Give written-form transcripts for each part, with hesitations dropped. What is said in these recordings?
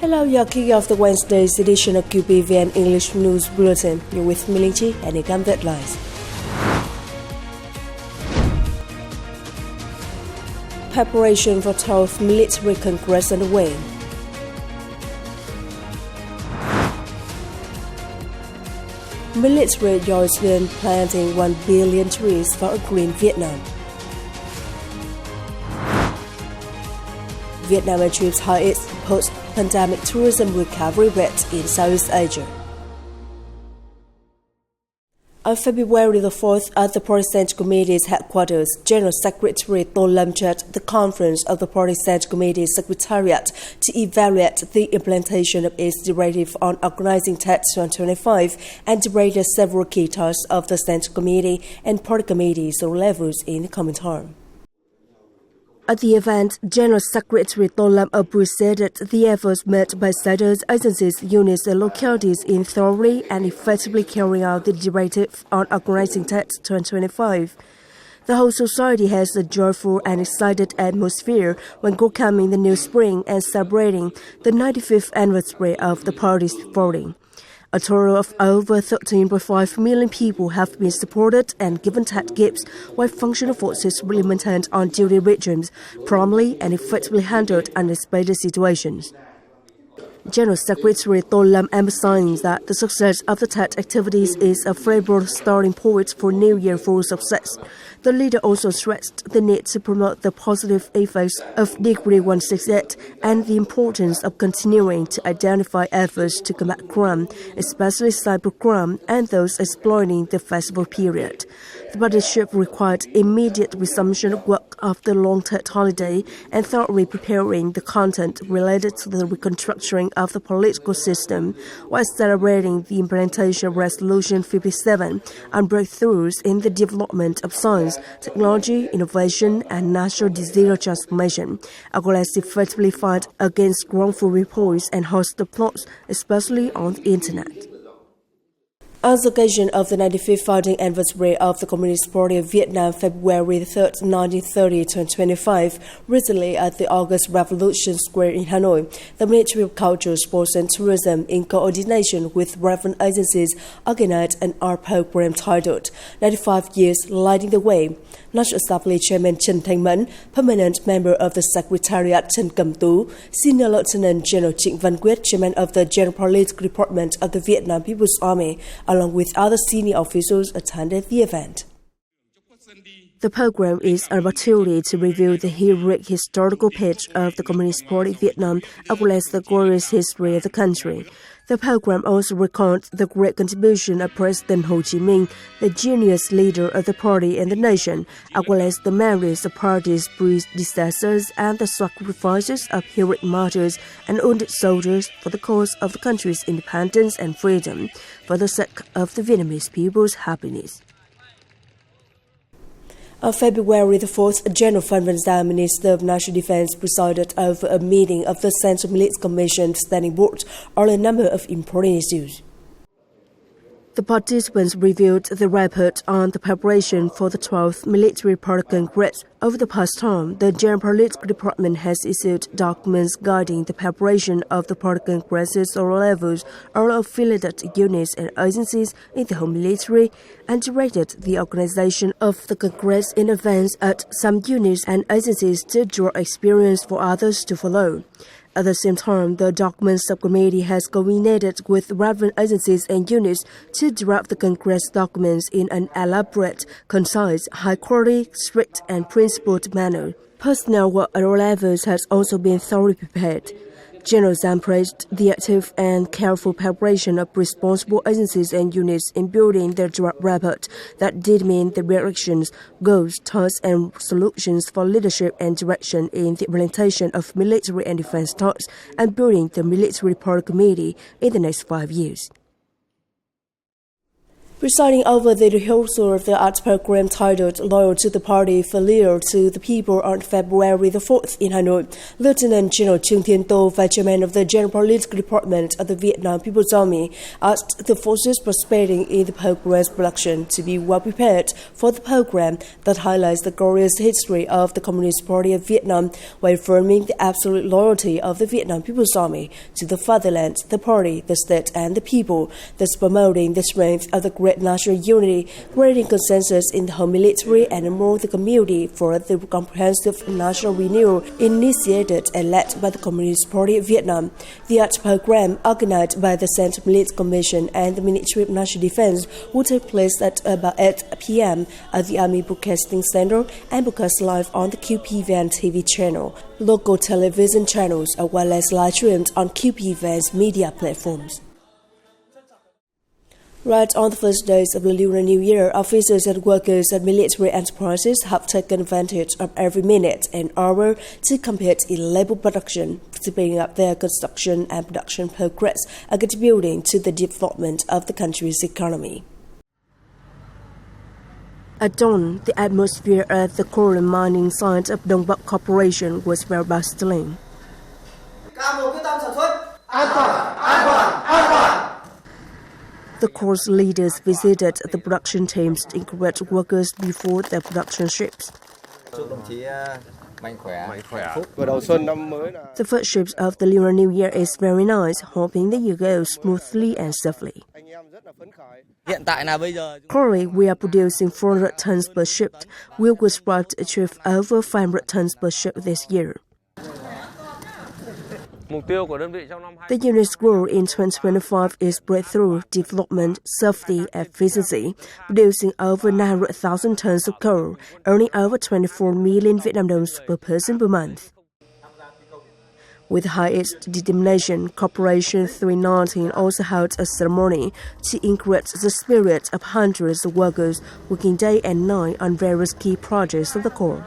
Hello, you're kicking off the Wednesday's edition of QPVN English News Bulletin. You're with Milinchi and Ikam Deadlines. Preparation for 12th Military Congress underway. Military joins in planting 1 billion trees for a green Vietnam. Vietnam achieves highest post-pandemic tourism recovery rate in Southeast Asia. On February the 4th, at the Party Central Committee's headquarters, General Secretary Tôn Lâm chaired the conference of the Party Central Committee's Secretariat to evaluate the implementation of its directive on organizing TET 2025 and debated several key tasks of the Central Committee and Party Committees on levels in the coming term. At the event, General Secretary Tôn Lâm appreciated the efforts made by sectors, agencies, units and localities in thoroughly and effectively carrying out the directive on organizing TET 2025. The whole society has a joyful and excited atmosphere when welcoming the new spring and celebrating the 95th anniversary of the party's founding. A total of over 13.5 million people have been supported and given TET gifts, while functional forces really maintained on-duty regimes, promptly and effectively handled unexpected situations. General Secretary Tôn Lâm emphasized that the success of the TET activities is a favorable starting point for New Year full success. The leader also stressed the need to promote the positive effects of Decree 168 and the importance of continuing to identify efforts to combat crime, especially cybercrime and those exploiting the festival period. The partnership required immediate resumption of work after the long TET holiday and thoroughly preparing the content related to the reconstruction of the political system, while celebrating the implementation of Resolution 57 on breakthroughs in the development of science, technology, innovation, and national digital transformation, as well as effectively fight against wrongful reports and hostile plots, especially on the Internet. On the occasion of the 95th founding anniversary of the Communist Party of Vietnam, February 3, 1930-2025, recently at the August Revolution Square in Hanoi, the Ministry of Culture, Sports and Tourism, in coordination with relevant agencies, organized an art program titled 95 Years Lighting the Way. National Assembly Chairman Trần Thanh Mẫn, Permanent Member of the Secretariat Trần Cẩm Tú, Senior Lieutenant General Trịnh Văn Quyết, Chairman of the General Political Department of the Vietnam People's Army, along with other senior officials, attended the event. The program is an opportunity to review the heroic historical page of the Communist Party of Vietnam, as well as the glorious history of the country. The program also records the great contribution of President Ho Chi Minh, the genius leader of the party and the nation, as well as the merits of party's predecessors and the sacrifices of heroic martyrs and wounded soldiers for the cause of the country's independence and freedom, for the sake of the Vietnamese people's happiness. On February the 4th, General Phan Van Dam, Minister of National Defense, presided over a meeting of the Central Military Commission Standing Board on a number of important issues. The participants reviewed the report on the preparation for the 12th Military Party Congress. Over the past term, the General Political Department has issued documents guiding the preparation of the party congresses at all levels, all affiliated units and agencies in the home military, and directed the organization of the Congress in advance at some units and agencies to draw experience for others to follow. At the same time, the Document Subcommittee has coordinated with relevant agencies and units to draft the Congress documents in an elaborate, concise, high-quality, strict, and principled manner. Personnel work at all levels has also been thoroughly prepared. General Zhang praised the active and careful preparation of responsible agencies and units in building their draft report that determine the directions, goals, tasks, and solutions for leadership and direction in the implementation of military and defense tasks and building the Military Party Committee in the next 5 years. Presiding over the rehearsal of the arts program titled Loyal to the Party, Filial to the People on February the 4th in Hanoi, Lieutenant General Trương Thiên Tô, Vice Chairman of the General Political Department of the Vietnam People's Army, asked the forces participating in the program's production to be well prepared for the program that highlights the glorious history of the Communist Party of Vietnam, while affirming the absolute loyalty of the Vietnam People's Army to the fatherland, the party, the state, and the people, thus promoting the strength of the great national unity, creating consensus in the whole military and among the community for the comprehensive national renewal initiated and led by the Communist Party of Vietnam. The arts program, organized by the Central Military Commission and the Ministry of National Defense, will take place at about 8 p.m. at the Army Broadcasting Center and broadcast live on the QPVN TV channel, local television channels, as well as live streamed on QPVN's media platforms. Right on the first days of the Lunar New Year, officers and workers at military enterprises have taken advantage of every minute and hour to compete in labor production, speeding up their construction and production progress and contributing to the development of the country's economy. At dawn, the atmosphere at the coal and mining site of Đông Bắc Corporation was very bustling. The course leaders visited the production teams to encourage workers before their production shifts. The first shift of the Lunar New Year is very nice, hoping that you go smoothly and safely. Currently, we are producing 400 tons per shift. We will strive to achieve over 500 tons per shift this year. The unit's goal in 2025 is breakthrough, development, safety, efficiency, producing over 900,000 tons of coal, earning over 24 million Vietnam đồng per person per month. With highest determination, Corporation 319 also held a ceremony to encourage the spirit of hundreds of workers working day and night on various key projects of the Corps.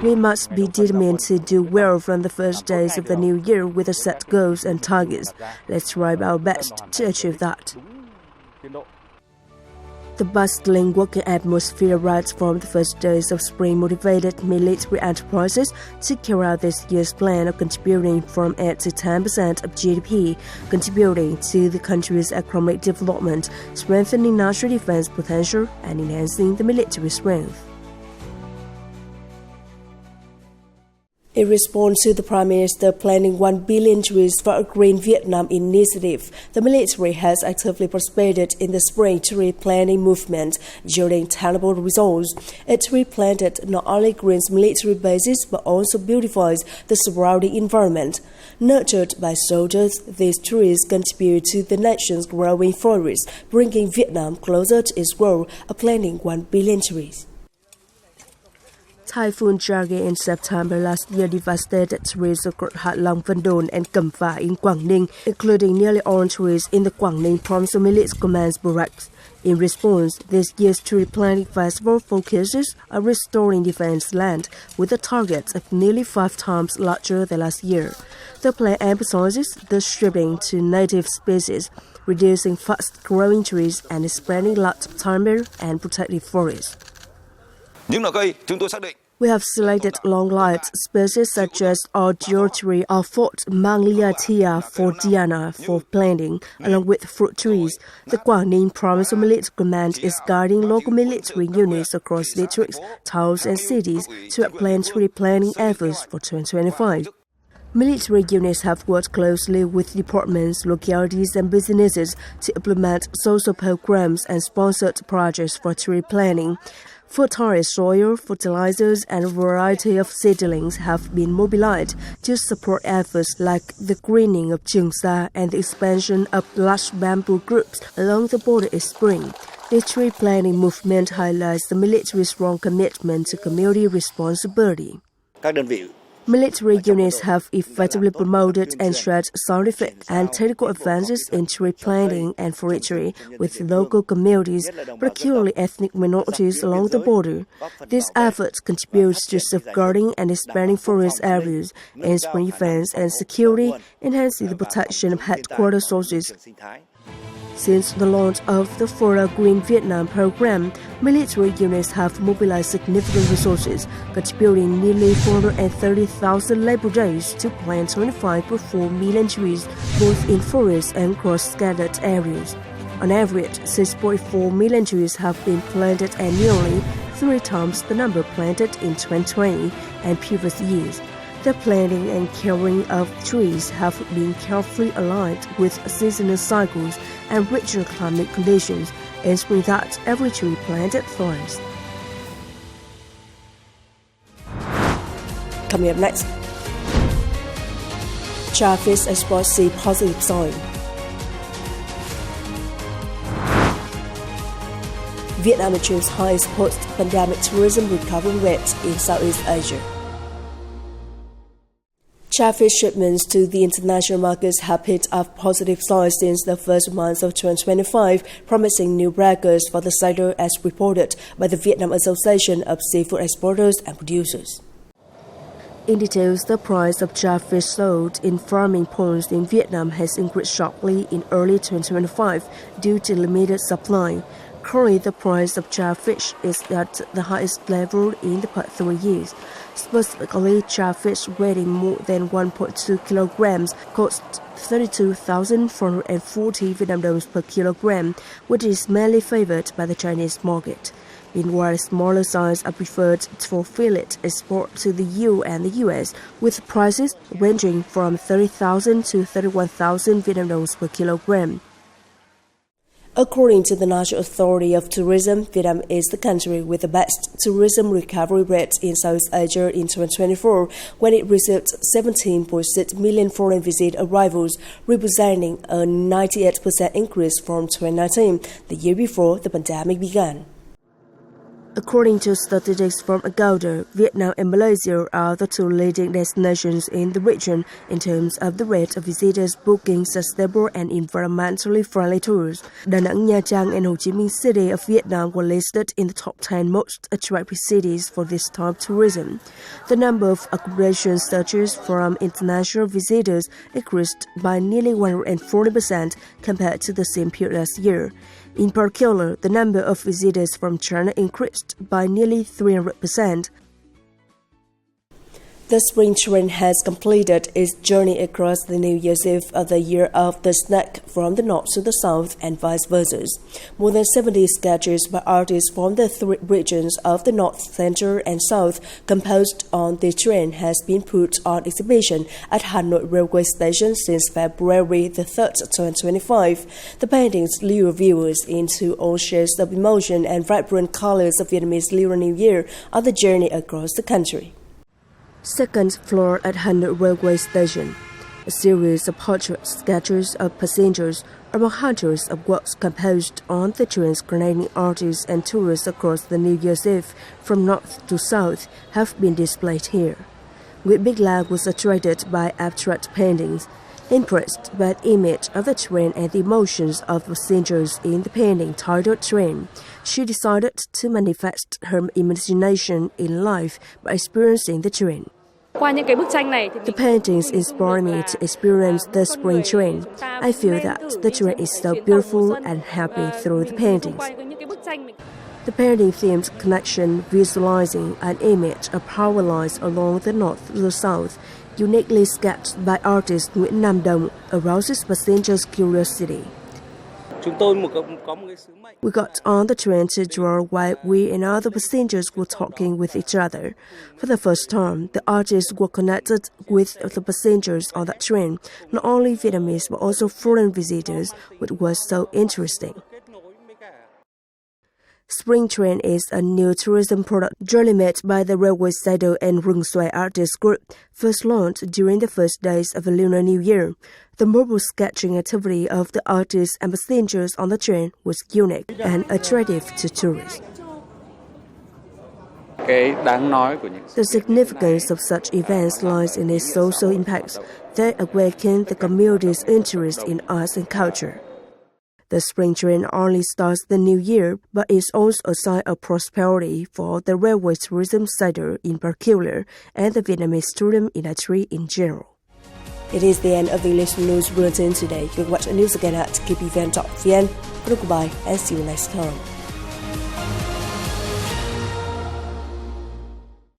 We must be determined to do well from the first days of the new year with the set goals and targets. Let's try our best to achieve that. The bustling working atmosphere right from the first days of spring motivated military enterprises to carry out this year's plan of contributing from 8 to 10% of GDP, contributing to the country's economic development, strengthening national defense potential, and enhancing the military strength. In response to the Prime Minister planning 1 billion trees for a Green Vietnam initiative, the military has actively participated in the spring tree planting movement, yielding tangible results. A tree planted not only greens military bases but also beautifies the surrounding environment. Nurtured by soldiers, these trees contribute to the nation's growing forest, bringing Vietnam closer to its goal of planting 1 billion trees. Typhoon Jaggi in September last year devastated trees across Hạ Long, Vân Đồn and Cẩm Phả in Quảng Ninh, including nearly all trees in the Quảng Ninh Provincial Military Command's barracks. In response, this year's tree planting festival focuses on restoring defense land with a target of nearly 5 times larger than last year. The plan emphasizes the stripping to native species, reducing fast-growing trees and expanding lots of timber and protected forests. We have selected long-lived species such as Ordeal tree or Fort Mangliatia for Diana for planting, along with fruit trees. The Quảng Ninh Provincial Military Command is guiding local military units across districts, towns and cities to plan tree planting efforts for 2025. Military units have worked closely with departments, localities and businesses to implement social programs and sponsored projects for tree planting. Fertile soil, fertilizers and a variety of seedlings have been mobilized to support efforts like the greening of Trường Sa and the expansion of large bamboo groups along the border this spring. The tree planting movement highlights the military's strong commitment to community responsibility. Military units have effectively promoted and shared scientific and technical advances in tree planting and forestry with local communities, particularly ethnic minorities along the border. This effort contributes to safeguarding and expanding forest areas, ensuring defense and security, enhancing the protection of headquarter sources. Since the launch of the For a Green Vietnam program, military units have mobilized significant resources, contributing nearly 430,000 labor days to plant 25.4 million trees, both in forests and cross-scattered areas. On average, 6.4 million trees have been planted annually, 3 times the number planted in 2020 and previous years. The planting and caring of trees have been carefully aligned with seasonal cycles and regional climate conditions, ensuring that every tree planted flourishes. Coming up next, Charfish exports see positive sign. Vietnam achieves highest post-pandemic tourism recovery rate in Southeast Asia. Charfish shipments to the international markets have picked up positive signs since the first month of 2025, promising new records for the sector as reported by the Vietnam Association of Seafood Exporters and Producers. In details, the price of charfish sold in farming ponds in Vietnam has increased sharply in early 2025 due to limited supply. Currently, the price of charfish is at the highest level in the past 3 years. Specifically, charfish weighing more than 1.2 kilograms cost 32,440 Vietnam dollars per kilogram, which is mainly favored by the Chinese market. Meanwhile, smaller sizes are preferred for fillet export to the EU and the US, with prices ranging from 30,000 to 31,000 Vietnam dollars per kilogram. According to the National Authority of Tourism, Vietnam is the country with the best tourism recovery rate in Southeast Asia in 2024, when it received 17.6 million foreign visit arrivals, representing a 98% increase from 2019, the year before the pandemic began. According to statistics from Agoda, Vietnam and Malaysia are the 2 leading destinations in the region in terms of the rate of visitors booking sustainable and environmentally friendly tours. Da Nang, Nha Trang, and Ho Chi Minh City of Vietnam were listed in the top 10 most attractive cities for this type of tourism. The number of accommodation searches from international visitors increased by nearly 140% compared to the same period last year. In particular, the number of visitors from China increased by nearly 300%. The spring train has completed its journey across the New Year's Eve of the year of the snake from the north to the south and vice versa. More than 70 sketches by artists from the 3 regions of the north, center, and south composed on the train has been put on exhibition at Hanoi Railway Station since February the 3rd, 2025. The paintings lure viewers into all shades of emotion and vibrant colors of Vietnamese Lunar New Year on the journey across the country. Second floor at Hanoi Railway Station. A series of portrait sketches of passengers among hundreds of works composed on the trains connecting artists and tourists across the New Year's Eve from north to south have been displayed here. Nguyễn Bích Lan was attracted by abstract paintings. Impressed by the image of the train and the emotions of passengers in the painting titled Train, she decided to manifest her imagination in life by experiencing the train. The paintings inspire me to experience the spring train. I feel that the train is so beautiful and happy through the paintings. The painting themed connection, visualizing an image of power lines along the north to the south, uniquely sketched by artist Nguyễn Nam Đồng, arouses passengers' curiosity. We got on the train to draw while we and other passengers were talking with each other. For the first time, the artists were connected with the passengers on that train, not only Vietnamese but also foreign visitors, which was so interesting. Spring Train is a new tourism product jointly made by the Railway Sector and Rung Xoay Artist Group, first launched during the first days of the Lunar New Year. The mobile sketching activity of the artists and passengers on the train was unique and attractive to tourists. The significance of such events lies in its social impacts. They awaken the community's interest in arts and culture. The spring train only starts the new year, but is also a sign of prosperity for the railway tourism sector in particular and the Vietnamese tourism industry in general. It is the end of the English news bulletin today. You can watch the news again at qpvn.vn. Goodbye and see you next time.